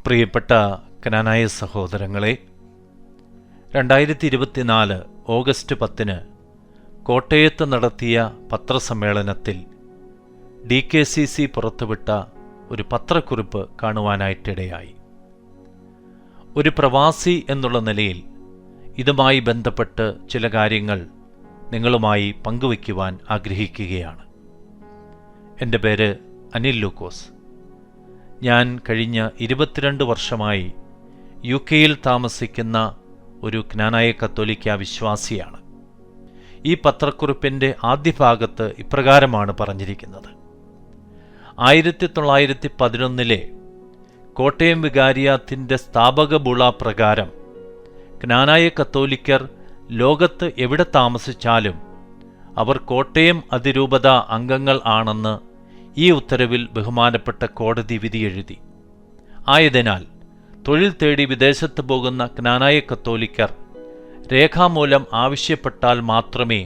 പ്രിയപ്പെട്ട കനാനായ സഹോദരങ്ങളെ, 2024 ഓഗസ്റ്റ് 10 കോട്ടയത്ത് നടത്തിയ പത്രസമ്മേളനത്തിൽ DKCC പുറത്തുവിട്ട ഒരു പത്രക്കുറിപ്പ് കാണുവാനായിട്ടിടയായി. ഒരു പ്രവാസി എന്നുള്ള നിലയിൽ ഇതുമായി ബന്ധപ്പെട്ട് ചില കാര്യങ്ങൾ നിങ്ങളുമായി പങ്കുവയ്ക്കുവാൻ ആഗ്രഹിക്കുകയാണ്. എൻ്റെ പേര് അനിൽ ലൂക്കോസ്. ഞാൻ കഴിഞ്ഞ 22 വർഷമായി UK-യിൽ താമസിക്കുന്ന ഒരു ക്നാനായ കത്തോലിക്ക വിശ്വാസിയാണ്. ഈ പത്രക്കുറിപ്പിൻ്റെ ആദ്യ ഭാഗത്ത് ഇപ്രകാരമാണ് പറഞ്ഞിരിക്കുന്നത്: 1911 കോട്ടയം വികാരിയാത്തിൻ്റെ സ്ഥാപക ബുള പ്രകാരം ക്നാനായ കത്തോലിക്കർ ലോകത്ത് എവിടെ താമസിച്ചാലും അവർ കോട്ടയം അതിരൂപത അംഗങ്ങൾ ആണെന്ന് ഈ ഉത്തരവിൽ ബഹുമാനപ്പെട്ട കോടതി വിധിയെഴുതി. ആയതിനാൽ തൊഴിൽ തേടി വിദേശത്ത് പോകുന്ന ക്നാനായ കത്തോലിക്കർ രേഖാമൂലം ആവശ്യപ്പെട്ടാൽ മാത്രമേ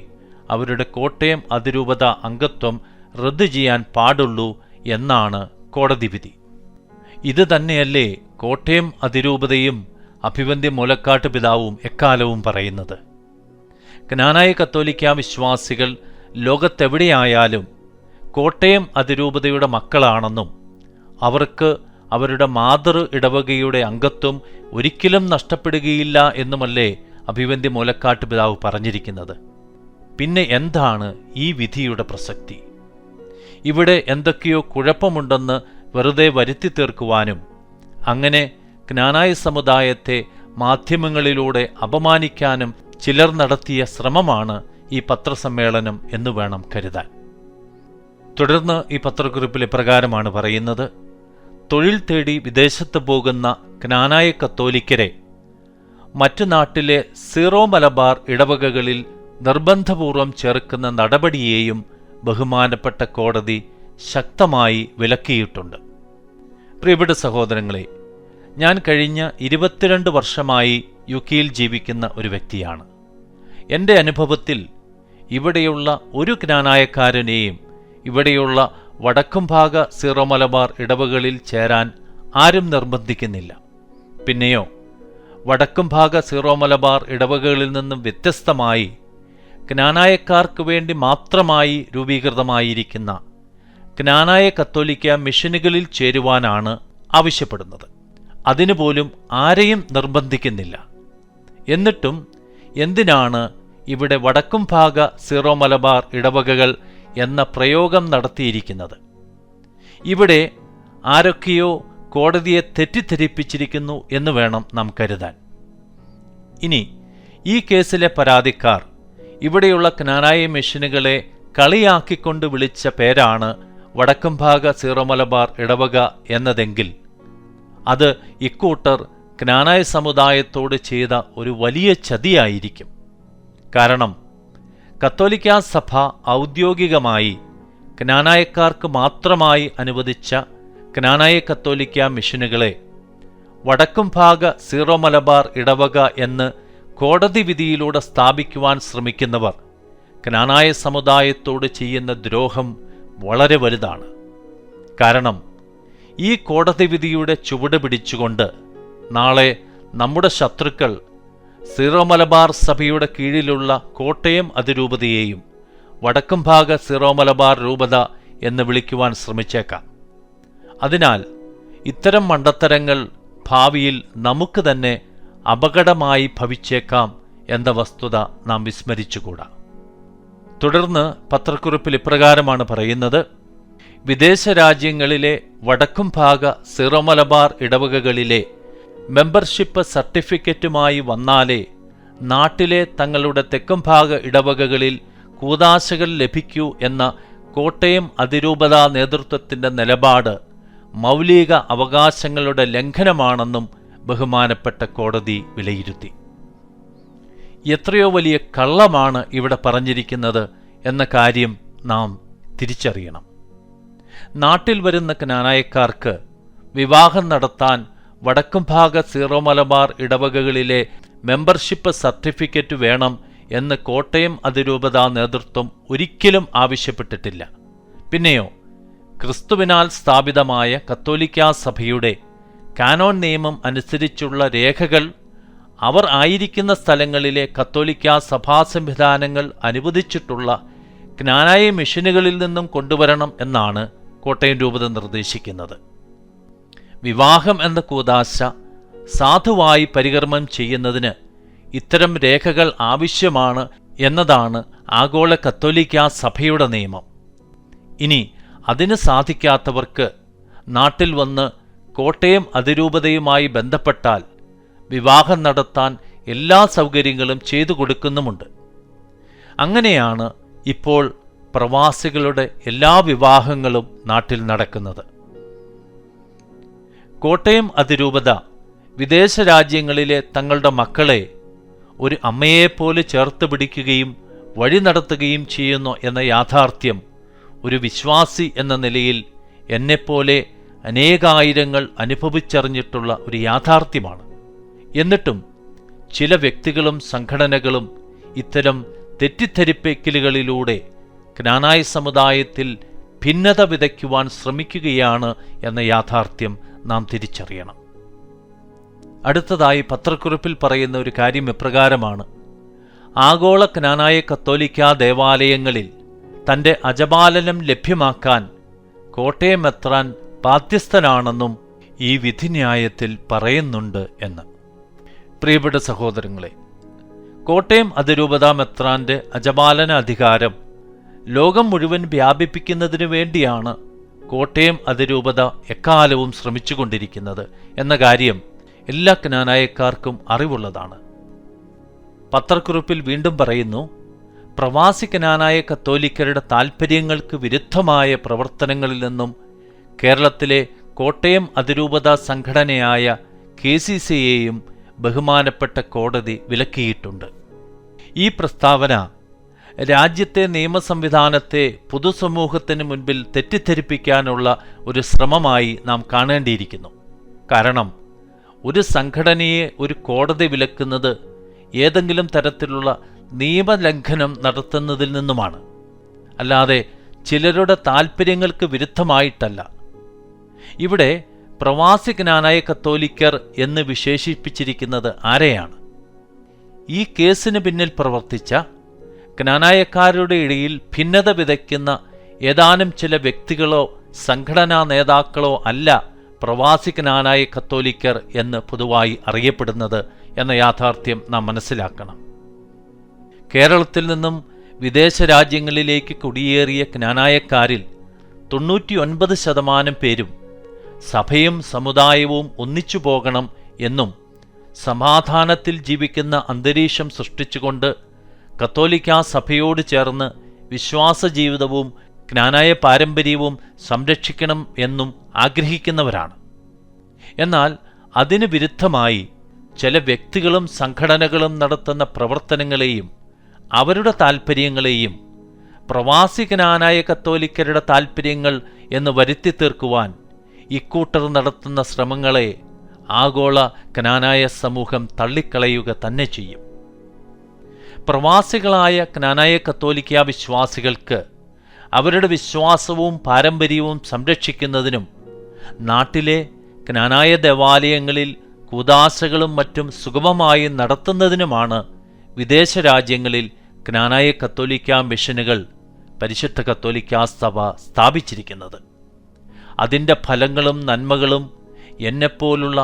അവരുടെ കോട്ടയം അതിരൂപത അംഗത്വം റദ്ദു ചെയ്യാൻ പാടുള്ളൂ എന്നാണ് കോടതി വിധി. ഇത് തന്നെയല്ലേ കോട്ടയം അതിരൂപതയും അഭിവന്ദ്യ മൂലക്കാട്ട് പിതാവും എക്കാലവും പറയുന്നത്? ക്നാനായ കത്തോലിക്ക വിശ്വാസികൾ ലോകത്തെവിടെയായാലും കോട്ടയം അതിരൂപതയുടെ മക്കളാണെന്നും അവർക്ക് അവരുടെ മാതൃ ഇടവകയുടെ അംഗത്വം ഒരിക്കലും നഷ്ടപ്പെടുകയില്ല എന്നുമല്ലേ അഭിവന്ദ്യ മൂലക്കാട്ട് പിതാവ് പറഞ്ഞിരിക്കുന്നത്? പിന്നെ എന്താണ് ഈ വിധിയുടെ പ്രസക്തി? ഇവിടെ എന്തൊക്കെയോ കുഴപ്പമുണ്ടെന്ന് വെറുതെ വരുത്തി തീർക്കുവാനും അങ്ങനെ ക്നാനായ സമുദായത്തെ മാധ്യമങ്ങളിലൂടെ അപമാനിക്കാനും ചിലർ നടത്തിയ ശ്രമമാണ് ഈ പത്രസമ്മേളനം എന്ന് വേണം കരുതാൻ. തുടർന്ന് ഈ പത്രക്കുറിപ്പിൽ ഇപ്രകാരമാണ് പറയുന്നത്: തൊഴിൽ തേടി വിദേശത്ത് പോകുന്ന ക്നാനായ കത്തോലിക്കരെ മറ്റു നാട്ടിലെ സീറോ മലബാർ ഇടവകകളിൽ നിർബന്ധപൂർവം ചേർക്കുന്ന നടപടിയെയും ബഹുമാനപ്പെട്ട കോടതി ശക്തമായി വിലക്കിയിട്ടുണ്ട്. പ്രിയപ്പെട്ട സഹോദരങ്ങളെ, ഞാൻ കഴിഞ്ഞ 22 വർഷമായി UK-യിൽ ജീവിക്കുന്ന ഒരു വ്യക്തിയാണ്. എൻ്റെ അനുഭവത്തിൽ ഇവിടെയുള്ള ഒരു ക്നാനായക്കാരനെയും ഇവിടെയുള്ള വടക്കുംഭാഗ സീറോ മലബാർ ഇടവകളിൽ ചേരാൻ ആരും നിർബന്ധിക്കുന്നില്ല. പിന്നെയോ വടക്കുംഭാഗ സീറോ മലബാർ ഇടവകളിൽ നിന്നും വ്യത്യസ്തമായി ക്നാനായക്കാർക്ക് വേണ്ടി മാത്രമായി രൂപീകൃതമായിരിക്കുന്ന ക്നാനായ കത്തോലിക്ക മിഷനുകളിൽ ചേരുവാനാണ് ആവശ്യപ്പെടുന്നത്. അതിനുപോലും ആരെയും നിർബന്ധിക്കുന്നില്ല. എന്നിട്ടും എന്തിനാണ് ഇവിടെ വടക്കുംഭാഗ സീറോ മലബാർ ഇടവകകൾ എന്ന പ്രയോഗം നടത്തിയിരിക്കുന്നത്? ഇവിടെ ആരൊക്കെയോ കോടതിയെ തെറ്റിദ്ധരിപ്പിച്ചിരിക്കുന്നു എന്ന് വേണം നാം കരുതാൻ. ഇനി ഈ കേസിലെ പരാതിക്കാർ ഇവിടെയുള്ള ക്നാനായ മിഷനുകളെ കളിയാക്കിക്കൊണ്ട് വിളിച്ച പേരാണ് വടക്കുംഭാഗ സീറോ മലബാർ ഇടവക എന്നതെങ്കിൽ അത് ഇക്കൂട്ടർ ക്നാനായ സമുദായത്തോട് ചെയ്ത ഒരു വലിയ ചതിയായിരിക്കും. കാരണം കത്തോലിക്കാ സഭ ഔദ്യോഗികമായി ക്നാനായക്കാർക്ക് മാത്രമായി അനുവദിച്ച ക്നാനായ കത്തോലിക്ക മിഷനുകളെ വടക്കുംഭാഗ സീറോ മലബാർ ഇടവക എന്ന് കോടതി വിധിയിലൂടെ സ്ഥാപിക്കുവാൻ ശ്രമിക്കുന്നവർ ക്നാനായ സമുദായത്തോട് ചെയ്യുന്ന ദ്രോഹം വളരെ വലുതാണ്. കാരണം ഈ കോടതി വിധിയുടെ ചുവട് പിടിച്ചുകൊണ്ട് നാളെ നമ്മുടെ ശത്രുക്കൾ സീറോ മലബാർ സഭയുടെ കീഴിലുള്ള കോട്ടയം അതിരൂപതയെയും വടക്കുംഭാഗ സീറോ മലബാർ രൂപത എന്ന് വിളിക്കുവാൻ ശ്രമിച്ചേക്കാം. അതിനാൽ ഇത്തരം മണ്ടത്തരങ്ങൾ ഭാവിയിൽ നമുക്ക് തന്നെ അപകടമായി ഭവിച്ചേക്കാം എന്ന വസ്തുത നാം വിസ്മരിച്ചുകൂടാ. തുടർന്ന് പത്രക്കുറിപ്പിൽ ഇപ്രകാരമാണ് പറയുന്നത്: വിദേശ രാജ്യങ്ങളിലെ വടക്കുംഭാഗ സീറോ മലബാർ ഇടവകകളിലെ മെമ്പർഷിപ്പ് സർട്ടിഫിക്കറ്റുമായി വന്നാലേ നാട്ടിലെ തങ്ങളുടെ തെക്കുംഭാഗ ഇടവകകളിൽ കൂദാശകൾ ലഭിക്കൂ എന്ന കോട്ടയം അതിരൂപതാ നേതൃത്വത്തിൻ്റെ നിലപാട് മൗലിക അവകാശങ്ങളുടെ ലംഘനമാണെന്നും ബഹുമാനപ്പെട്ട കോടതി വിലയിരുത്തി. എത്രയോ വലിയ കള്ളമാണ് ഇവിടെ പറഞ്ഞിരിക്കുന്നത് എന്ന കാര്യം നാം തിരിച്ചറിയണം. നാട്ടിൽ വരുന്ന ക്നാനായക്കാർക്ക് വിവാഹം നടത്താൻ വടക്കുംഭാഗ സീറോ മലബാർ ഇടവകകളിലെ മെമ്പർഷിപ്പ് സർട്ടിഫിക്കറ്റ് വേണം എന്ന് കോട്ടയം അതിരൂപതാ നേതൃത്വം ഒരിക്കലും ആവശ്യപ്പെട്ടിട്ടില്ല. പിന്നെയോ ക്രിസ്തുവിനാൽ സ്ഥാപിതമായ കത്തോലിക്കാ സഭയുടെ കാനോൻ നിയമം അനുസരിച്ചുള്ള രേഖകൾ അവർ ആയിരിക്കുന്ന സ്ഥലങ്ങളിലെ കത്തോലിക്കാ സഭാ സംവിധാനങ്ങൾ അനുവദിച്ചിട്ടുള്ള ക്നാനായ മിഷനുകളിൽ നിന്നും കൊണ്ടുവരണം എന്നാണ് കോട്ടയം രൂപത നിർദ്ദേശിക്കുന്നത്. വിവാഹം എന്ന കൂദാശ സാധുവായി പരികർമ്മം ചെയ്യുന്നതിന് ഇത്തരം രേഖകൾ ആവശ്യമാണ് എന്നതാണ് ആഗോള കത്തോലിക്കാ സഭയുടെ നിയമം. ഇനി അതിന് സാധിക്കാത്തവർക്ക് നാട്ടിൽ വന്ന് കോട്ടയം അതിരൂപതയുമായി ബന്ധപ്പെട്ടാൽ വിവാഹം നടത്താൻ എല്ലാ സൗകര്യങ്ങളും ചെയ്തു കൊടുക്കുന്നുമുണ്ട്. അങ്ങനെയാണ് ഇപ്പോൾ പ്രവാസികളുടെ എല്ലാ വിവാഹങ്ങളും നാട്ടിൽ നടക്കുന്നത്. കോട്ടയം അതിരൂപത വിദേശ രാജ്യങ്ങളിലെ തങ്ങളുടെ മക്കളെ ഒരു അമ്മയെപ്പോലെ ചേർത്ത് പിടിക്കുകയും വഴി നടത്തുകയും ചെയ്യുന്നു എന്ന യാഥാർത്ഥ്യം ഒരു വിശ്വാസി എന്ന നിലയിൽ എന്നെപ്പോലെ അനേകായിരങ്ങൾ അനുഭവിച്ചറിഞ്ഞിട്ടുള്ള ഒരു യാഥാർത്ഥ്യമാണ്. എന്നിട്ടും ചില വ്യക്തികളും സംഘടനകളും ഇത്തരം തെറ്റിദ്ധരിപ്പിക്കലുകളിലൂടെ ക്നാനായ സമുദായത്തിൽ ഭിന്നത വിതയ്ക്കുവാൻ ശ്രമിക്കുകയാണ് എന്ന യാഥാർത്ഥ്യം നാം തിരിച്ചറിയണം. അടുത്തതായി പത്രക്കുറിപ്പിൽ പറയുന്ന ഒരു കാര്യം ഇപ്രകാരമാണ്: ആഗോള ക്നാനായ കത്തോലിക്കാ ദേവാലയങ്ങളിൽ തൻ്റെ അജപാലനം ലഭ്യമാക്കാൻ കോട്ടയം മെത്രാൻ ബാധ്യസ്ഥനാണെന്നും ഈ വിധിന്യായത്തിൽ പറയുന്നുണ്ട് എന്ന്. പ്രിയപ്പെട്ട സഹോദരങ്ങളെ, കോട്ടയം അതിരൂപതാ മെത്രാന്റെ അജപാലന അധികാരം ലോകം മുഴുവൻ വ്യാപിപ്പിക്കുന്നതിനു വേണ്ടിയാണ് കോട്ടയം അതിരൂപത എക്കാലവും ശ്രമിച്ചുകൊണ്ടിരിക്കുന്നത് എന്ന കാര്യം എല്ലാ ക്നാനായക്കാർക്കും അറിവുള്ളതാണ്. പത്രക്കുറിപ്പിൽ വീണ്ടും പറയുന്നു: പ്രവാസി ക്നാനായ കത്തോലിക്കരുടെ താൽപ്പര്യങ്ങൾക്ക് വിരുദ്ധമായ പ്രവർത്തനങ്ങളിൽ നിന്നും കേരളത്തിലെ കോട്ടയം അതിരൂപത സംഘടനയായ KCCയെയും ബഹുമാനപ്പെട്ട കോടതി വിലക്കിയിട്ടുണ്ട്. ഈ പ്രസ്താവന രാജ്യത്തെ നിയമസംവിധാനത്തെ പൊതുസമൂഹത്തിന് മുൻപിൽ തെറ്റിദ്ധരിപ്പിക്കാനുള്ള ഒരു ശ്രമമായി നാം കാണേണ്ടിയിരിക്കുന്നു. കാരണം ഒരു സംഘടനയെ ഒരു കോടതി വിലക്കുന്നത് ഏതെങ്കിലും തരത്തിലുള്ള നിയമലംഘനം നടത്തുന്നതിൽ നിന്നുമാണ്, അല്ലാതെ ചിലരുടെ താൽപ്പര്യങ്ങൾക്ക് വിരുദ്ധമായിട്ടല്ല. ഇവിടെ പ്രവാസി ക്നാനായ കത്തോലിക്കർ എന്ന് വിശേഷിപ്പിച്ചിരിക്കുന്നത് ആരെയാണ്? ഈ കേസിന് പിന്നിൽ പ്രവർത്തിച്ച ക്നാനായക്കാരുടെ ഇടയിൽ ഭിന്നത വിതയ്ക്കുന്ന ഏതാനും ചില വ്യക്തികളോ സംഘടനാ നേതാക്കളോ അല്ല പ്രവാസി ക്നാനായ കത്തോലിക്കർ എന്ന് പൊതുവായി അറിയപ്പെടുന്നത് എന്ന യാഥാർത്ഥ്യം നാം മനസ്സിലാക്കണം. കേരളത്തിൽ നിന്നും വിദേശ രാജ്യങ്ങളിലേക്ക് കുടിയേറിയ ക്നാനായക്കാരിൽ 99% പേരും സഭയും സമുദായവും ഒന്നിച്ചു പോകണം എന്നും സമാധാനത്തിൽ ജീവിക്കുന്ന അന്തരീക്ഷം സൃഷ്ടിച്ചുകൊണ്ട് കത്തോലിക്കാ സഭയോട് ചേർന്ന് വിശ്വാസ ജീവിതവും ക്നാനായ പാരമ്പര്യവും സംരക്ഷിക്കണം എന്നും ആഗ്രഹിക്കുന്നവരാണ്. എന്നാൽ അതിനു വിരുദ്ധമായി ചില വ്യക്തികളും സംഘടനകളും നടത്തുന്ന പ്രവർത്തനങ്ങളെയും അവരുടെ താൽപ്പര്യങ്ങളെയും പ്രവാസി ക്നാനായ കത്തോലിക്കരുടെ താൽപ്പര്യങ്ങൾ എന്ന് വരുത്തി തീർക്കുവാൻ ഇക്കൂട്ടർ നടത്തുന്ന ശ്രമങ്ങളെ ആഗോള ക്നാനായ സമൂഹം തള്ളിക്കളയുക തന്നെ ചെയ്യും. പ്രവാസികളായ ക്നാനായ കത്തോലിക്കാ വിശ്വാസികൾക്ക് അവരുടെ വിശ്വാസവും പാരമ്പര്യവും സംരക്ഷിക്കുന്നതിനും നാട്ടിലെ ക്നാനായ ദേവാലയങ്ങളിൽ കൂദാശകളും മറ്റും സുഗമമായി നടത്തുന്നതിനുമാണ് വിദേശ രാജ്യങ്ങളിൽ ക്നാനായ കത്തോലിക്കാ മിഷനുകൾ പരിശുദ്ധ കത്തോലിക്കാ സഭ സ്ഥാപിച്ചിരിക്കുന്നത്. അതിൻ്റെ ഫലങ്ങളും നന്മകളും എന്നെപ്പോലുള്ള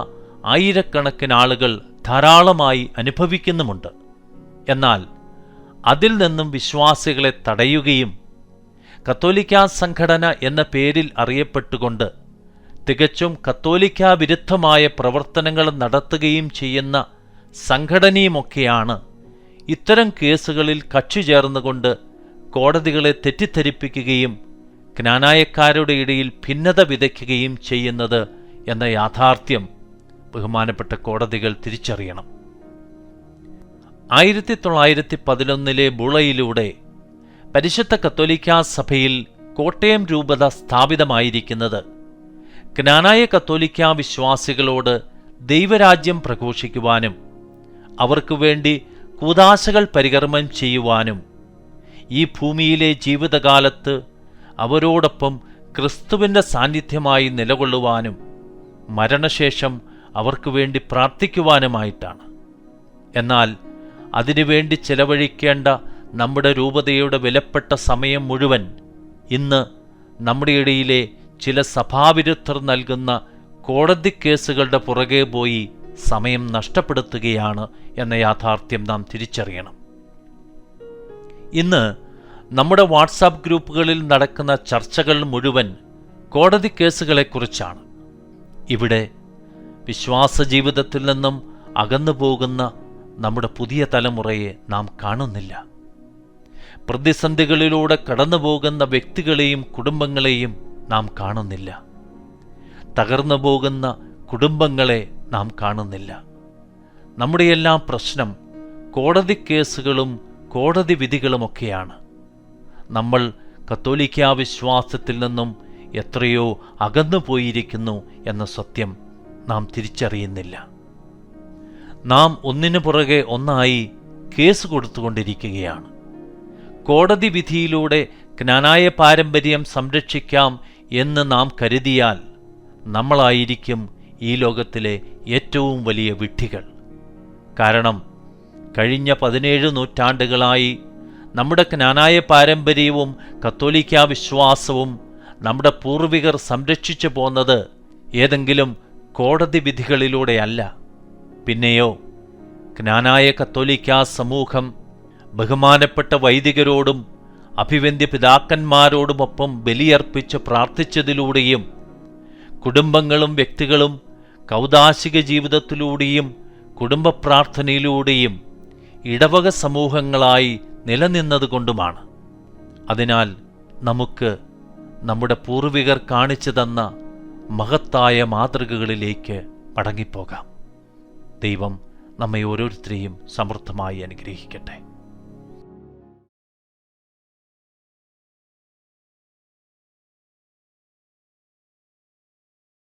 ആയിരക്കണക്കിന് ആളുകൾ ധാരാളമായി അനുഭവിക്കുന്നുമുണ്ട്. എന്നാൽ അതിൽ നിന്നും വിശ്വാസികളെ തടയുകയും കത്തോലിക്കാ സംഘടന എന്ന പേരിൽ അറിയപ്പെട്ടുകൊണ്ട് തികച്ചും കത്തോലിക്കാ വിരുദ്ധമായ പ്രവർത്തനങ്ങൾ നടത്തുകയും ചെയ്യുന്ന സംഘടനയുമൊക്കെയാണ് ഇത്തരം കേസുകളിൽ കക്ഷി ചേർന്നുകൊണ്ട് കോടതികളെ തെറ്റിദ്ധരിപ്പിക്കുകയും ക്നാനായക്കാരുടെ ഇടയിൽ ഭിന്നത വിതയ്ക്കുകയും ചെയ്യുന്നത് എന്ന യാഥാർത്ഥ്യം ബഹുമാനപ്പെട്ട കോടതികൾ തിരിച്ചറിയണം. 1911 ബുളയിലൂടെ പരിശുദ്ധ കത്തോലിക്കാ സഭയിൽ കോട്ടയം രൂപത സ്ഥാപിതമായിരിക്കുന്നത് ക്നാനായ കത്തോലിക്കാ വിശ്വാസികളോട് ദൈവരാജ്യം പ്രഘോഷിക്കുവാനും അവർക്കു വേണ്ടി കൂദാശകൾ പരികർമ്മം ചെയ്യുവാനും ഈ ഭൂമിയിലെ ജീവിതകാലത്ത് അവരോടൊപ്പം ക്രിസ്തുവിൻ്റെ സാന്നിധ്യമായി നിലകൊള്ളുവാനും മരണശേഷം അവർക്ക് വേണ്ടി പ്രാർത്ഥിക്കുവാനുമായിട്ടാണ്. എന്നാൽ അതിനുവേണ്ടി ചെലവഴിക്കേണ്ട നമ്മുടെ രൂപതയുടെ വിലപ്പെട്ട സമയം മുഴുവൻ ഇന്ന് നമ്മുടെ ഇടയിലെ ചില സഭാവിരുദ്ധർ നൽകുന്ന കോടതി കേസുകളുടെ പുറകെ പോയി സമയം നഷ്ടപ്പെടുത്തുകയാണ് എന്ന യാഥാർത്ഥ്യം നാം തിരിച്ചറിയണം. ഇന്ന് നമ്മുടെ വാട്സാപ്പ് ഗ്രൂപ്പുകളിൽ നടക്കുന്ന ചർച്ചകൾ മുഴുവൻ കോടതി കേസുകളെക്കുറിച്ചാണ്. ഇവിടെ വിശ്വാസ ജീവിതത്തിൽ നിന്നും അകന്നു പോകുന്ന നമ്മുടെ പുതിയ തലമുറയെ നാം കാണുന്നില്ല. പ്രതിസന്ധികളിലൂടെ കടന്നുപോകുന്ന വ്യക്തികളെയും കുടുംബങ്ങളെയും നാം കാണുന്നില്ല. തകർന്നു പോകുന്ന കുടുംബങ്ങളെ നാം കാണുന്നില്ല. നമ്മുടെയെല്ലാം പ്രശ്നം കോടതി കേസുകളും കോടതി വിധികളുമൊക്കെയാണ്. നമ്മൾ കത്തോലിക്കാ വിശ്വാസത്തിൽ നിന്നും എത്രയോ അകന്നു പോയിരിക്കുന്നു എന്ന സത്യം നാം തിരിച്ചറിയുന്നില്ല. നാം ഒന്നിനു പുറകെ ഒന്നായി കേസ് കൊടുത്തുകൊണ്ടിരിക്കുകയാണ്. കോടതി വിധിയിലൂടെ ജ്ഞാനായ പാരമ്പര്യം സംരക്ഷിക്കാം എന്ന് നാം കരുതിയാൽ നമ്മളായിരിക്കും ഈ ലോകത്തിലെ ഏറ്റവും വലിയ വിഡ്ഢികൾ. കാരണം കഴിഞ്ഞ 17 നൂറ്റാണ്ടുകളായി നമ്മുടെ ജ്ഞാനായ പാരമ്പര്യവും കത്തോലിക്കാ വിശ്വാസവും നമ്മുടെ പൂർവികർ സംരക്ഷിച്ചു പോന്നത് ഏതെങ്കിലും കോടതി വിധികളിലൂടെയല്ല. പിന്നെയോ ജ്ഞാനായ കത്തോലിക്കാ സമൂഹം ബഹുമാനപ്പെട്ട വൈദികരോടും അഭിവന്ദ്യ പിതാക്കന്മാരോടുമൊപ്പം ബലിയർപ്പിച്ച് പ്രാർത്ഥിച്ചതിലൂടെയും കുടുംബങ്ങളും വ്യക്തികളും കൗദാശിക ജീവിതത്തിലൂടെയും കുടുംബ പ്രാർത്ഥനയിലൂടെയും ഇടവക സമൂഹങ്ങളായി നിലനിന്നതുകൊണ്ടുമാണ്. അതിനാൽ നമുക്ക് നമ്മുടെ പൂർവികർ കാണിച്ചു തന്ന മഹത്തായ മാതൃകകളിലേക്ക് മടങ്ങിപ്പോകാം. ദൈവം നമ്മെ ഓരോരുത്തരെയും സമൃദ്ധമായി അനുഗ്രഹിക്കട്ടെ.